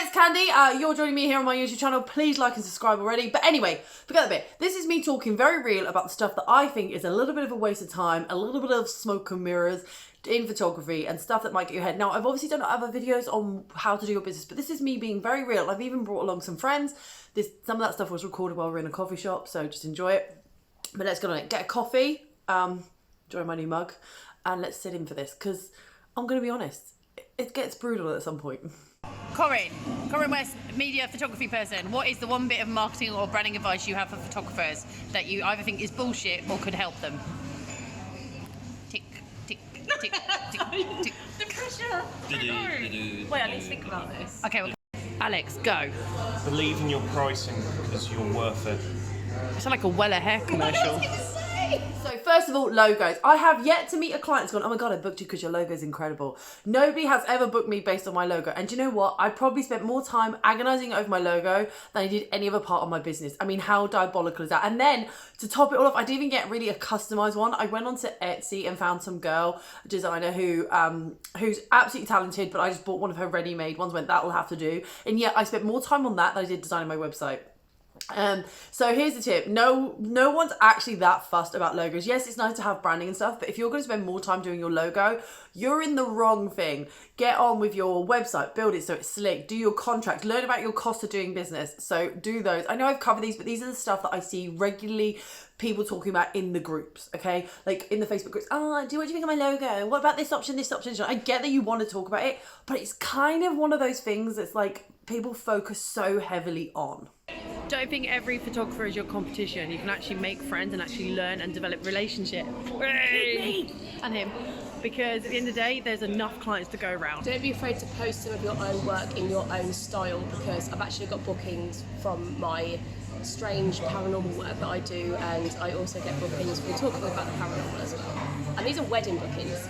Hi, it's Khandie. You're joining me here on my YouTube channel. Please like and subscribe already. But anyway, forget that bit. This is me talking very real about the stuff that I think is a little bit of a waste of time, a little bit of smoke and mirrors in photography and stuff that might get your head. Now, I've obviously done other videos on how to do your business, but this is me being very real. I've even brought along some friends. Some of that stuff was recorded while we were in a coffee shop, so just enjoy it. But let's go on it. Get a coffee, enjoy my new mug, and let's sit in for this, because I'm going to be honest, it gets brutal at some point. Corinne West, media photography person. What is the one bit of marketing or branding advice you have for photographers that you either think is bullshit or could help them? Tick, tick, tick, tick, tick. The pressure. Wait, I need to think about this. Okay, well, Alex, go. Believe in your pricing because you're worth it. It's like a Weller hair commercial. So first of all, logos. I have yet to meet a client who's gone, oh my God, I booked you because your logo is incredible. Nobody has ever booked me based on my logo. And do you know what? I probably spent more time agonizing over my logo than I did any other part of my business. I mean, how diabolical is that? And then to top it all off, I didn't even get really a customized one. I went onto Etsy and found some girl designer who's absolutely talented, but I just bought one of her ready-made ones, went, that will have to do. And yet I spent more time on that than I did designing my website. So here's the tip. No one's actually that fussed about logos. Yes, it's nice to have branding and stuff, but if you're going to spend more time doing your logo, you're in the wrong thing. Get on with your website, build it so it's slick, do your contracts, learn about your cost of doing business. So do those. I know I've covered these, but these are the stuff that I see regularly people talking about in the groups, okay? Like in the Facebook groups, what do you think of my logo? What about this option, this option? I get that you want to talk about it, but it's kind of one of those things that's like people focus so heavily on. Don't think every photographer is your competition. You can actually make friends and actually learn and develop relationships. Me and him. Because at the end of the day, there's enough clients to go around. Don't be afraid to post some of your own work in your own style, because I've actually got bookings from my strange paranormal work that I do, and I also get bookings from talking about the paranormal as well. And these are wedding bookings.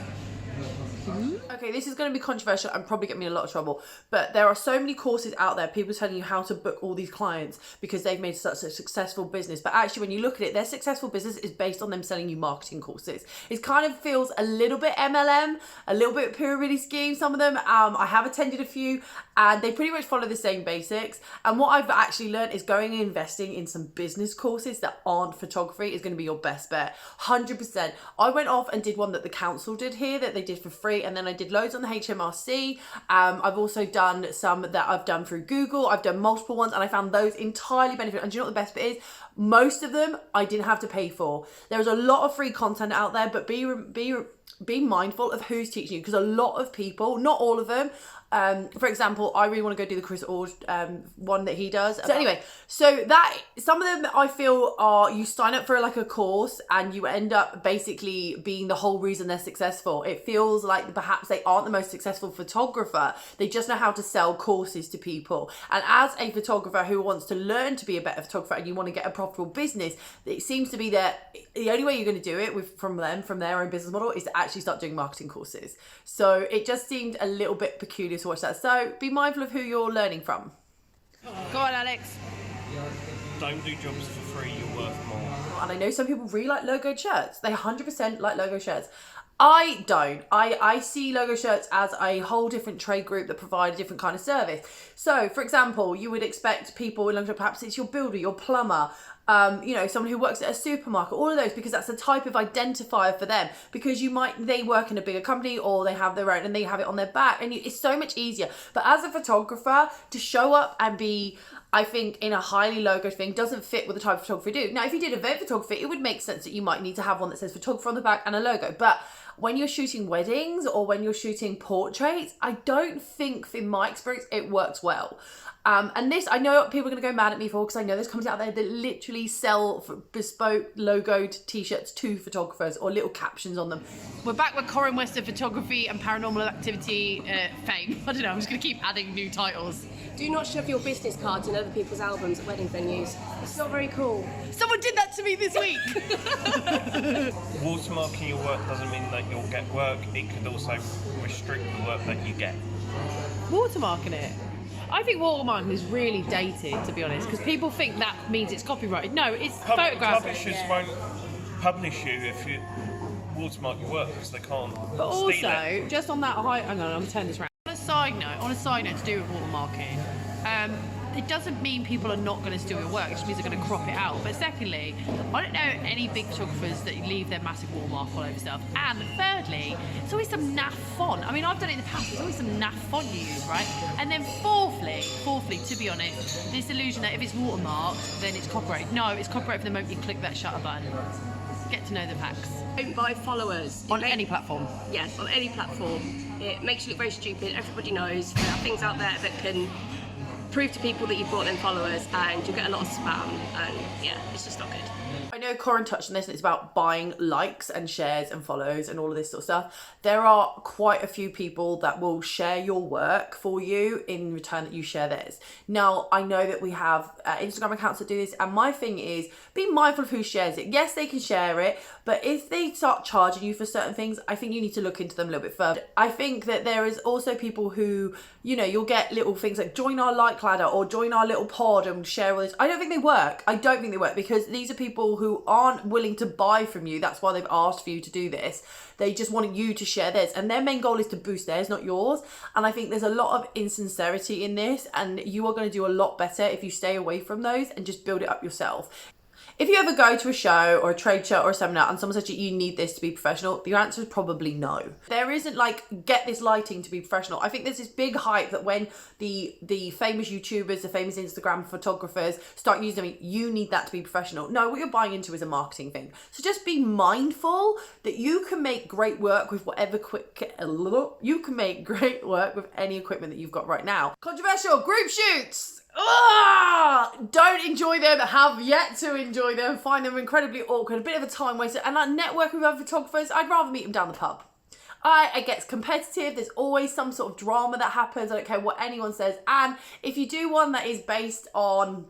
Okay, this is going to be controversial and probably get me in a lot of trouble, but there are so many courses out there, people telling you how to book all these clients because they've made such a successful business. But actually, when you look at it, their successful business is based on them selling you marketing courses. It kind of feels a little bit MLM, a little bit pyramid scheme, some of them. I have attended a few and they pretty much follow the same basics. And what I've actually learned is going and investing in some business courses that aren't photography is going to be your best bet. 100%. I went off and did one that the council did here that they did for free. And then I did loads on the HMRC. I've also done some that I've done through Google. I've done multiple ones and I found those entirely beneficial. And do you know what the best bit is? Most of them I didn't have to pay for. There's a lot of free content out there, but be mindful of who's teaching you, because a lot of people, not all of them, for example, I really want to go do the Chris Ord one that he does. So anyway, so that some of them I feel are, you sign up for like a course and you end up basically being the whole reason they're successful. It feels like perhaps they aren't the most successful photographer. They just know how to sell courses to people. And as a photographer who wants to learn to be a better photographer and you want to get a profitable business, it seems to be that the only way you're going to do it from their own business model is to actually start doing marketing courses. So it just seemed a little bit peculiar to watch that. So be mindful of who you're learning from. Go on, Alex. Don't do jobs for free, you're worth more. And I know some people really like logo shirts. They 100% like logo shirts. I don't. I see logo shirts as a whole different trade group that provide a different kind of service. So, for example, you would expect people in logo shop, perhaps it's your builder, your plumber, someone who works at a supermarket, all of those, because that's a type of identifier for them, because they work in a bigger company or they have their own and they have it on their back, and it's so much easier. But as a photographer, to show up and be, I think, in a highly logo thing doesn't fit with the type of photography you do. Now, if you did event photography, it would make sense that you might need to have one that says photographer on the back and a logo. But when you're shooting weddings or when you're shooting portraits, I don't think, in my experience, it works well. And this, I know people are going to go mad at me for, because I know there's companies out there that literally sell bespoke logoed t-shirts to photographers or little captions on them. We're back with Corinne West of photography and paranormal activity fame. I don't know, I'm just going to keep adding new titles. Do not shove your business cards in other people's albums at wedding venues. It's not very cool. Someone did that to me this week. Watermarking your work doesn't mean that you'll get work. It could also restrict the work that you get. Watermarking it? I think watermarking is really dated, to be honest, because people think that means it's copyrighted. No, it's photographs. Publishers won't publish you if you watermark your work because they can't. But steal also, it. just on that high, hang on, I'm turning this around. On a side note to do with watermarking, it doesn't mean people are not going to steal your work, it just means they're going to crop it out. But secondly, I don't know any big photographers that leave their massive watermark all over stuff. And thirdly, it's always some naff font. I mean, I've done it in the past, there's always some naff font you use, right? And then fourthly, to be honest, this illusion that if it's watermarked, then it's copyright. No, it's copyright from the moment you click that shutter button. Get to know the facts. Don't buy followers. On any platform. Yes, on any platform. It makes you look very stupid. Everybody knows there are things out there that can prove to people that you've brought them followers, and you'll get a lot of spam, and yeah, it's just not good. I know Corin touched on this, and it's about buying likes and shares and follows and all of this sort of stuff. There are quite a few people that will share your work for you in return that you share theirs. Now, I know that we have Instagram accounts that do this, and my thing is be mindful of who shares it. Yes, they can share it, but if they start charging you for certain things, I think you need to look into them a little bit further. I think that there is also people who, you know, you'll get little things like join our like ladder or join our little pod and share all this. I don't think they work. I don't think they work, because these are people who aren't willing to buy from you. That's why they've asked for you to do this. They just want you to share theirs, and their main goal is to boost theirs, not yours. And I think there's a lot of insincerity in this, and you are going to do a lot better if you stay away from those and just build it up yourself. If you ever go to a show or a trade show or a seminar and someone says to you, you need this to be professional, the answer is probably no. There isn't like, get this lighting to be professional. I think there's this big hype that when the famous YouTubers, the famous Instagram photographers start using them, you need that to be professional. No, what you're buying into is a marketing thing. So just be mindful that you can make great work with you can make great work with any equipment that you've got right now. Controversial group shoots. Don't enjoy them, have yet to enjoy them, find them incredibly awkward, a bit of a time waster, and like networking with other photographers, I'd rather meet them down the pub. It gets competitive, there's always some sort of drama that happens, I don't care what anyone says, and if you do one that is based on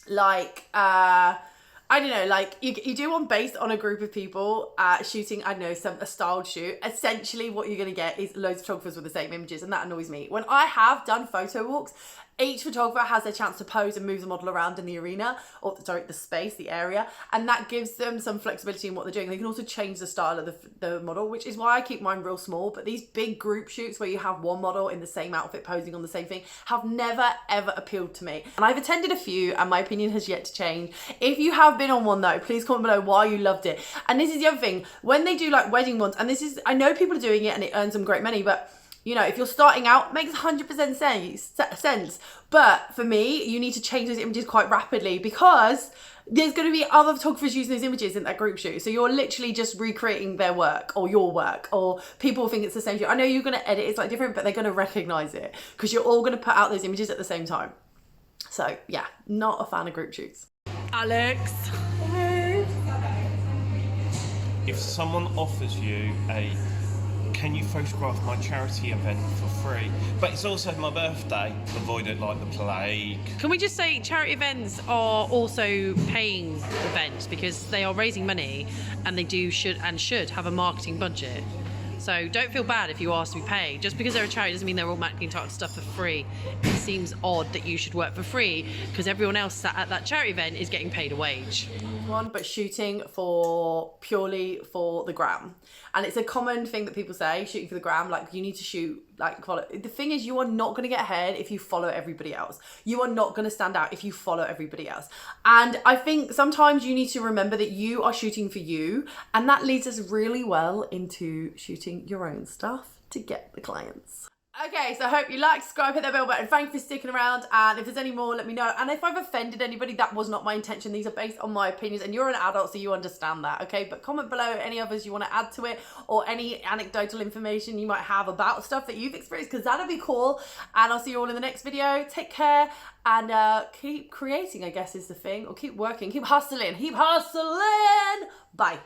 like, I don't know, like you do one based on a group of people shooting, I don't know, a styled shoot, essentially what you're going to get is loads of photographers with the same images, and that annoys me. When I have done photo walks, each photographer has their chance to pose and move the model around in the arena, or sorry, the space, the area, and that gives them some flexibility in what they're doing. They can also change the style of the model, which is why I keep mine real small. But these big group shoots where you have one model in the same outfit posing on the same thing have never ever appealed to me. And I've attended a few, and my opinion has yet to change. If you have been on one though, please comment below why you loved it. And this is the other thing, when they do like wedding ones, and this is, I know people are doing it and it earns them great money, but you know, if you're starting out, it makes 100% sense. But for me, you need to change those images quite rapidly, because there's going to be other photographers using those images in that group shoot. So you're literally just recreating their work or your work, or people think it's the same shoot. I know you're going to edit it slightly different, but they're going to recognize it because you're all going to put out those images at the same time. So yeah, not a fan of group shoots. Alex. If someone offers you can you photograph my charity event for free? But it's also my birthday. Avoid it like the plague. Can we just say charity events are also paying events, because they are raising money and they should have a marketing budget. So don't feel bad if you ask to be paid. Just because they're a charity doesn't mean they're automatically entitled to stuff for free. It seems odd that you should work for free because everyone else sat at that charity event is getting paid a wage. But shooting purely for the gram. And it's a common thing that people say, shooting for the gram, like you need to shoot like quality. The thing is, you are not going to get ahead if you follow everybody else. You are not going to stand out if you follow everybody else. And I think sometimes you need to remember that you are shooting for you, and that leads us really well into shooting your own stuff to get the clients. Okay, so I hope you like, subscribe, hit that bell button. Thank you for sticking around, and if there's any more, let me know. And if I've offended anybody, that was not my intention. These are based on my opinions, and you're an adult, so you understand that, okay? But comment below any others you want to add to it, or any anecdotal information you might have about stuff that you've experienced, because that'd be cool. And I'll see you all in the next video. Take care, and keep creating, I guess is the thing, or keep working, keep hustling. Bye.